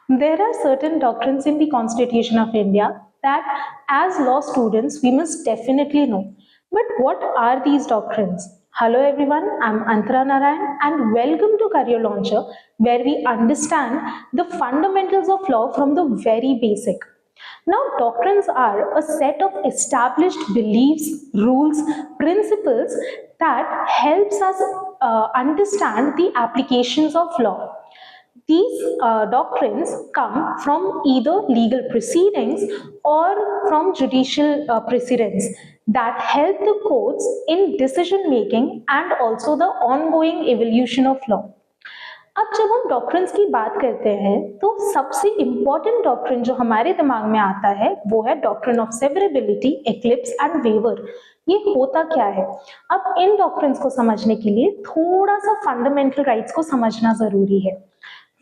There are certain doctrines in the Constitution of India that, as law students, we must definitely know. But what are these doctrines? Hello everyone, I'm Antara Narayan and welcome to Career Launcher, where we understand the fundamentals of law from the very basic. Now, doctrines are a set of established beliefs, rules, principles that helps us understand the applications of law. These doctrines come from either legal proceedings or from judicial precedents that help the courts in decision making and also the ongoing evolution of law. अब जब हम doctrines की बात करते हैं तो सबसे important doctrine जो हमारे दिमाग में आता है वो है doctrine of severability, eclipse and waiver. ये होता क्या है? अब इन डॉक्ट्रिन्स को समझने के लिए थोड़ा सा फंडामेंटल राइट्स को समझना जरूरी है।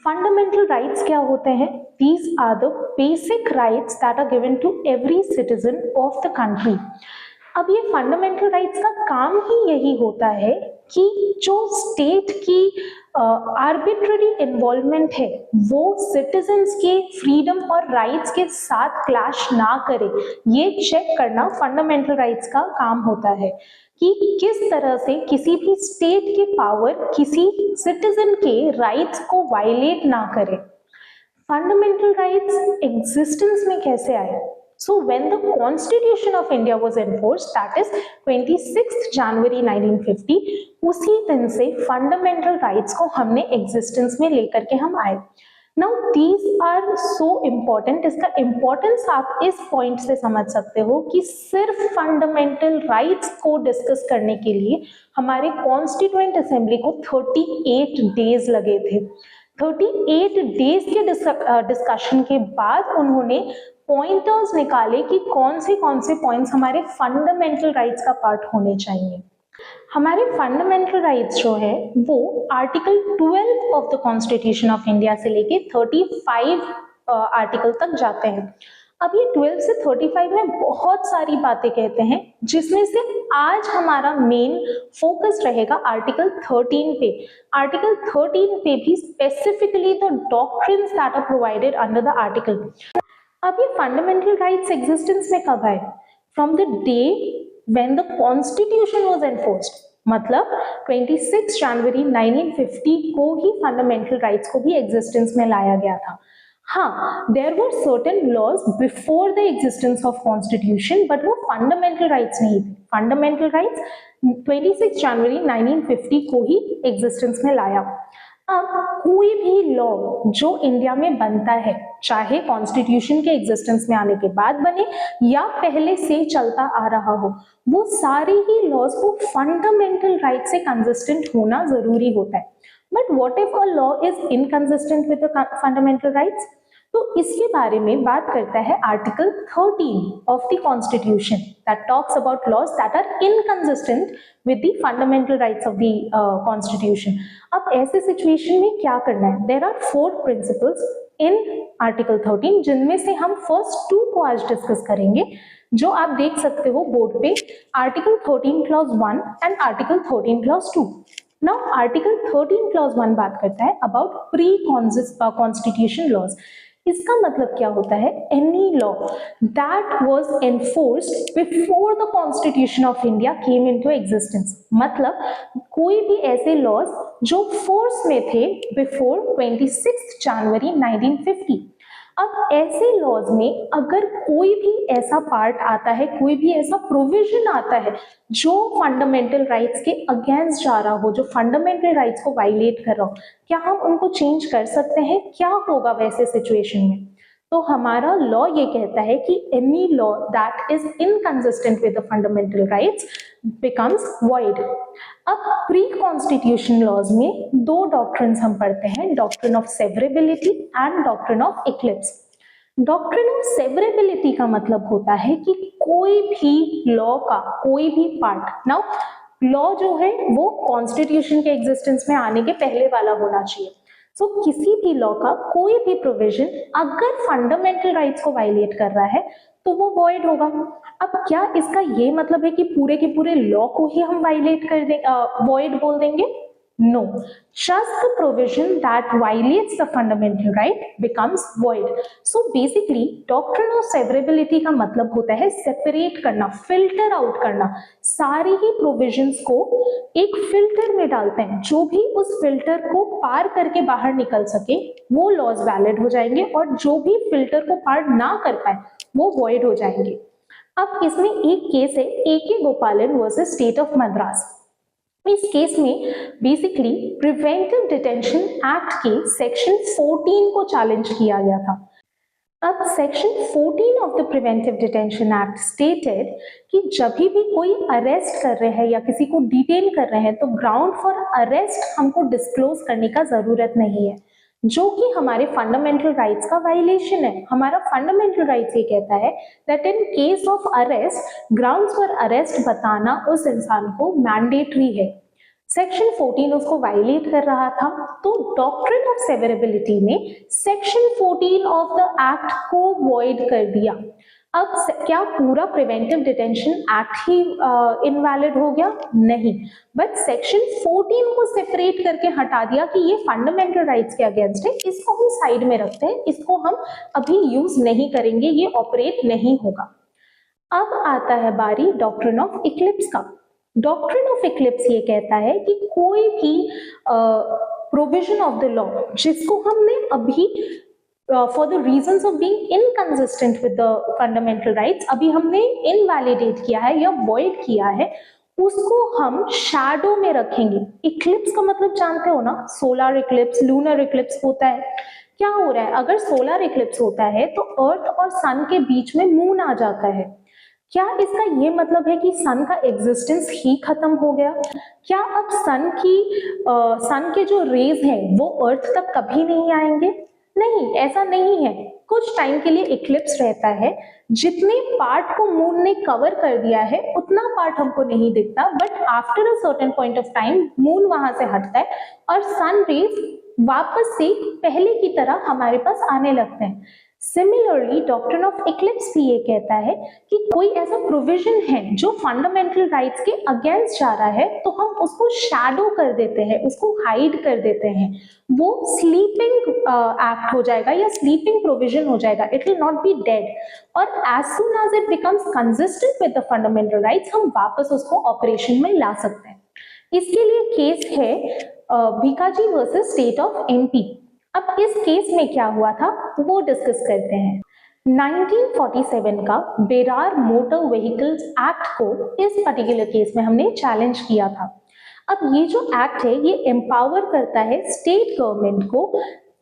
फंडामेंटल राइट्स क्या होते हैं? These are the basic rights that are given to every citizen of the country. अब ये फंडामेंटल राइट्स का काम ही यही होता है कि जो स्टेट की आर्बिट्ररी इन्वॉल्वमेंट है वो सिटीजन्स के फ्रीडम और राइट्स के साथ क्लैश ना करे, ये चेक करना फंडामेंटल राइट्स का काम होता है कि किस तरह से किसी भी स्टेट के पावर किसी सिटीजन के राइट्स को वायलेट ना करे। फंडामेंटल राइट्स एग्जिस्टेंस में कैसे आए? So when the Constitution of India was enforced, that is 26th January 1950, उसी दिन से फंडामेंटल राइट्स को हमने एग्जिस्टेंस में लेकर के हम आए। Now these are so important, इसका इम्पोर्टेंस आप इस पॉइंट से समझ सकते हो कि सिर्फ फंडामेंटल राइट्स को डिस्कस करने के लिए हमारे कॉन्स्टिट्यूएंट असेंबली को 38 डेज लगे थे। 38 डेज के डिस्कशन के बाद उन्होंने पॉइंटर्स निकाले कि कौन से पॉइंट्स हमारे फंडामेंटल राइट्स का पार्ट होने चाहिए। हमारे फंडामेंटल राइट्स जो है वो article 12 of the constitution of India से लेके 35 आर्टिकल तक जाते हैं। अब ये 12 से 35 में बहुत सारी बातें कहते हैं, जिसमें से आज हमारा मेन फोकस रहेगा आर्टिकल 13 पे। आर्टिकल 13 पे भी specifically the doctrines that are provided under the article. अब ये फंडामेंटल राइट्स एग्जिस्टेंस में कब आए? From the day when the constitution was enforced, मतलब 26 जनवरी 1950 को ही फंडामेंटल राइट्स को भी एग्जिस्टेंस में लाया गया था। हाँ, there were certain laws before the existence of constitution, but वो फंडामेंटल राइट्स नहीं थे। फंडामेंटल राइट्स 26 जनवरी 1950 को ही एग्जिस्टेंस में लाया। अब कोई भी लॉ जो इंडिया में बनता है, चाहे कॉन्स्टिट्यूशन के एग्जिस्टेंस में आने के बाद बने या पहले से चलता आ रहा हो, वो सारे ही लॉज को फंडामेंटल राइट से कंसिस्टेंट होना जरूरी होता है। But what if a law is inconsistent with the fundamental rights? तो इसके बारे में बात करता है article 13 of the constitution that talks about laws that are inconsistent with the fundamental rights of the constitution. अब ऐसे सिचुएशन में क्या करना है? There are 4 principles in article 13, जिनमें से हम फर्स्ट 2 को आज डिस्कस करेंगे, जो आप देख सकते हो बोर्ड पे, article 13 clause 1 and article 13 clause 2। Now article 13 clause 1 बात करता है अबाउट प्री कॉन्स्टिट्यूशन लॉज। इसका मतलब क्या होता है? Any law that was enforced before the constitution of India came into existence, मतलब कोई भी ऐसे लॉज जो फोर्स में थे बिफोर 26 जनवरी 1950। अब ऐसे लॉज में अगर कोई भी ऐसा पार्ट आता है, कोई भी ऐसा प्रोविजन आता है जो फंडामेंटल राइट्स के अगेंस्ट जा रहा हो, जो फंडामेंटल राइट्स को वायलेट कर रहा हो, क्या हम उनको चेंज कर सकते हैं? क्या होगा वैसे सिचुएशन में? तो हमारा लॉ ये कहता है कि any law that is inconsistent with the fundamental rights becomes void. अब प्री कॉन्स्टिट्यूशन लॉज में 2 डॉक्ट्रिन्स हम पढ़ते हैं, doctrine of severability and doctrine of eclipse. Doctrine of severability का मतलब होता है कि कोई भी लॉ का कोई भी पार्ट, नाउ लॉ जो है वो कॉन्स्टिट्यूशन के एग्जिस्टेंस में आने के पहले वाला होना चाहिए। सो किसी भी लॉ का कोई भी प्रोविजन अगर फंडामेंटल राइट्स को वायलेट कर रहा है तो वो वॉइड होगा। अब क्या इसका ये मतलब है कि पूरे के पूरे लॉ को ही हम वायलेट कर दें, वॉइड बोल देंगे? No, just the provision that violates the fundamental right becomes void. So basically doctrine of severability का मतलब होता है सेपरेट करना, फिल्टर आउट करना, सारी ही प्रोविजंस को एक फिल्टर में डालते हैं, जो भी उस फिल्टर को पार करके बाहर निकल सके वो लॉज वैलिड हो जाएंगे और जो भी फिल्टर को पार ना कर पाए वो वॉइड हो जाएंगे। अब इसमें एक केस है AK गोपालन वर्सेस स्टेट ऑफ मद्रास। इस केस में बेसिकली प्रिवेंटिव डिटेंशन एक्ट के सेक्शन 14 को चैलेंज किया गया था। अब section 14 of the preventive detention act stated कि जब भी कोई अरेस्ट कर रहे हैं या किसी को डिटेन कर रहे हैं तो ग्राउंड फॉर अरेस्ट हमको डिस्क्लोज करने का जरूरत नहीं है, जो कि हमारे फंडामेंटल राइट्स का वायलेशन है। हमारा फंडामेंटल राइट्स ये कहता है that in case of arrest grounds for arrest बताना उस इंसान को मैंडेटरी है। सेक्शन 14 उसको वायलेट कर रहा था, तो डॉक्ट्रिन ऑफ सेवरेबिलिटी ने सेक्शन 14 ऑफ द एक्ट को वॉइड कर दिया। अब क्या पूरा प्रिवेंटिव डिटेंशन एक्ट ही इनवैलिड हो गया? नहीं, बट सेक्शन 14 को सेपरेट करके हटा दिया कि ये फंडामेंटल राइट्स के अगेंस्ट है, इसको हम साइड में रखते हैं, इसको हम अभी यूज नहीं करेंगे, ये ऑपरेट नहीं होगा। अब आता है बारी डॉक्ट्रिन ऑफ इक्लिप्स का। डॉक्ट्रिन ऑफ इक्लिप्स ये कहता है कि कोई भी प्रोविजन ऑफ द लॉ जिसको हमने अभी for the reasons of being inconsistent with the fundamental rights अभी हमने invalidate किया है या void किया है, उसको हम shadow में रखेंगे। eclipse का मतलब जानते हो ना, solar eclipse, lunar eclipse होता है। क्या हो रहा है, अगर solar eclipse होता है तो अर्थ और सन के बीच में मून आ जाता है। क्या इसका ये मतलब है कि सन का एग्जिस्टेंस ही खत्म हो गया? क्या अब सन के जो रेज हैं वो अर्थ तक कभी नहीं आएंगे? नहीं, ऐसा नहीं है। कुछ टाइम के लिए इक्लिप्स रहता है, जितने पार्ट को मून ने कवर कर दिया है उतना पार्ट हमको नहीं दिखता, but after a certain point of time moon वहां से हटता है और सन रेज वापस से पहले की तरह हमारे पास आने लगते हैं। सिमिलरली डॉक्ट्रिन ऑफ इक्लिप्स भी ये कहता है कि कोई ऐसा प्रोविजन है जो फंडामेंटल राइट्स के अगेंस्ट जा रहा है तो हम उसको शैडो कर देते हैं, उसको हाइड कर देते हैं, वो स्लीपिंग एक्ट हो जाएगा या स्लीपिंग प्रोविजन हो जाएगा, it will not be dead, और as soon as it becomes consistent with the fundamental rights हम वापस उसको ऑपरेशन में ला सकते हैं। इसके लिए केस है Bhikaji versus state of MP। अब इस केस में क्या हुआ था वो डिस्कस करते हैं। 1947 का बेरार मोटर व्हीकल्स एक्ट को इस पर्टिकुलर केस में हमने चैलेंज किया था। अब ये जो एक्ट है ये एम्पावर करता है स्टेट गवर्नमेंट को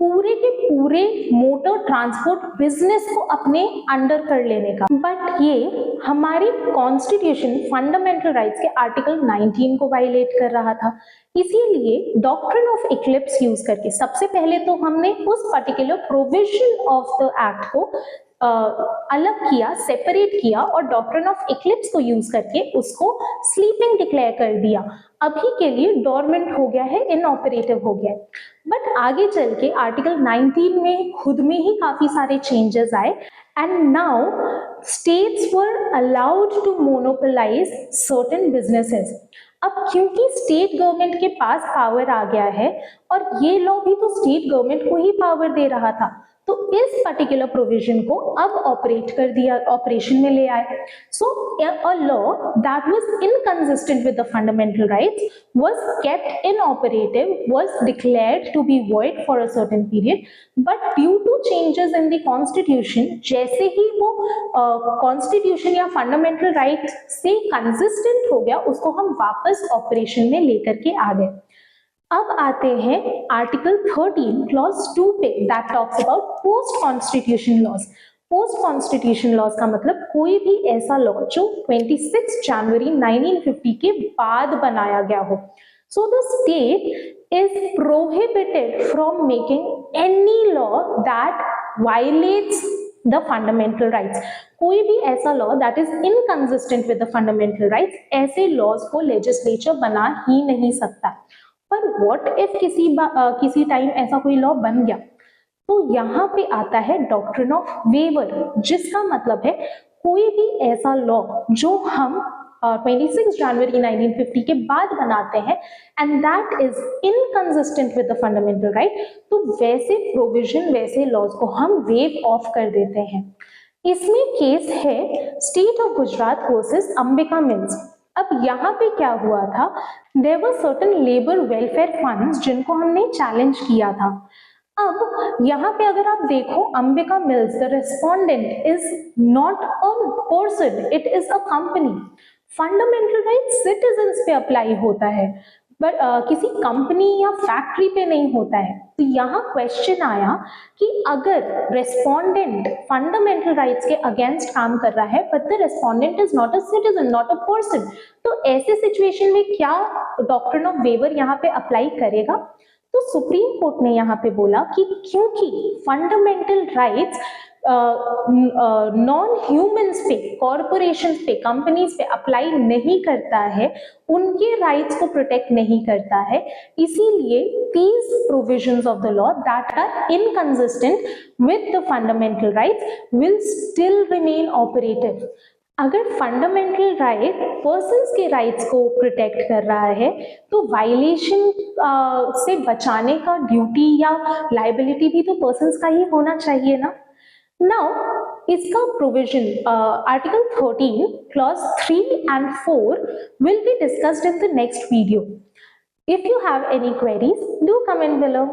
पूरे के पूरे मोटर ट्रांसपोर्ट बिजनेस को अपने अंडर कर लेने का, बट ये हमारे कॉन्स्टिट्यूशन फंडामेंटल राइट्स के आर्टिकल 19 को वायलेट कर रहा था। इसीलिए डॉक्ट्रिन ऑफ इक्लिप्स यूज करके सबसे पहले तो हमने उस particular provision of the act को अलग किया, सेपरेट किया और डॉक्ट्रिन ऑफ इक्लिप्स को यूज करके उसको स्लीपिंग डिक्लेयर कर दिया। अभी के लिए डोरमेंट हो गया है, इनऑपरेटिव हो गया है। बट आगे चल के आर्टिकल 19 में खुद में ही काफी सारे चेंजेस आए and now states were allowed to monopolize certain businesses. अब क्योंकि स्टेट गवर्नमेंट के पास पावर आ गया है और ये लॉ भी तो स्टेट गवर्नमेंट को ही पावर दे रहा था, तो इस पर्टिकुलर प्रोविजन को अब ऑपरेट कर दिया, ऑपरेशन में ले आए। So a law that was inconsistent with the fundamental rights was kept inoperative, was declared to be void for a certain period, but due to changes in the constitution, जैसे ही वो constitution या fundamental right से consistent हो गया उसको हम वापस ऑपरेशन में लेकर के आ गए। अब आते हैं आर्टिकल 13 क्लॉज 2 पे, that talks about post constitution laws. Post constitution laws का मतलब कोई भी ऐसा लॉ जो 26 जनवरी 1950 के बाद बनाया गया हो। So the state is prohibited from making any law that violets the fundamental rights. कोई भी ऐसा law that is inconsistent with the fundamental rights, ऐसे लॉज को लेजिस्लेचर बना ही नहीं सकता। पर व्हाट इफ किसी टाइम ऐसा कोई लॉ बन गया, तो यहाँ पे आता है डॉक्ट्रिन ऑफ वेवर, जिसका मतलब है कोई भी ऐसा लॉ जो हम 26 जनवरी 1950 के बाद बनाते हैं and that is inconsistent with the fundamental right, तो वैसे प्रोविजन, वैसे लॉज को हम वेव ऑफ कर देते हैं। इसमें केस है state of Gujarat versus Ambika mills. अब यहाँ पे क्या हुआ था, there were certain labour welfare funds जिनको हमने चैलेंज किया था। अब यहाँ पे अगर आप देखो, Ambika mills, the respondent is not a person, it is a company. Fundamental right citizens पे अप्लाई होता है, बट किसी कंपनी या फैक्ट्री पे नहीं होता है। तो यहाँ क्वेश्चन आया कि अगर रेस्पोंडेंट फंडामेंटल राइट्स के अगेंस्ट काम कर रहा है but the respondent is not a citizen, not a person, तो ऐसे सिचुएशन में क्या डॉक्ट्रिन ऑफ वेवर यहाँ पे अप्लाई करेगा? तो सुप्रीम कोर्ट ने यहाँ पे बोला कि क्योंकि फंडामेंटल राइट्स नॉन ह्यूमंस पे, कॉरपोरेशंस पे, कंपनीज पे अप्लाई नहीं करता है, उनके राइट्स को प्रोटेक्ट नहीं करता है, इसीलिए these provisions of the law that are inconsistent with the fundamental rights will still remain operative। अगर फंडामेंटल राइट पर्सन्स के राइट्स को प्रोटेक्ट कर रहा है तो वायलेशन से बचाने का ड्यूटी या लाइबिलिटी भी तो पर्सन्स का ही होना चाहिए ना। नाउ इसका provision article 13 clause 3 and 4 will be discussed in the next video. If you have any queries, do comment below.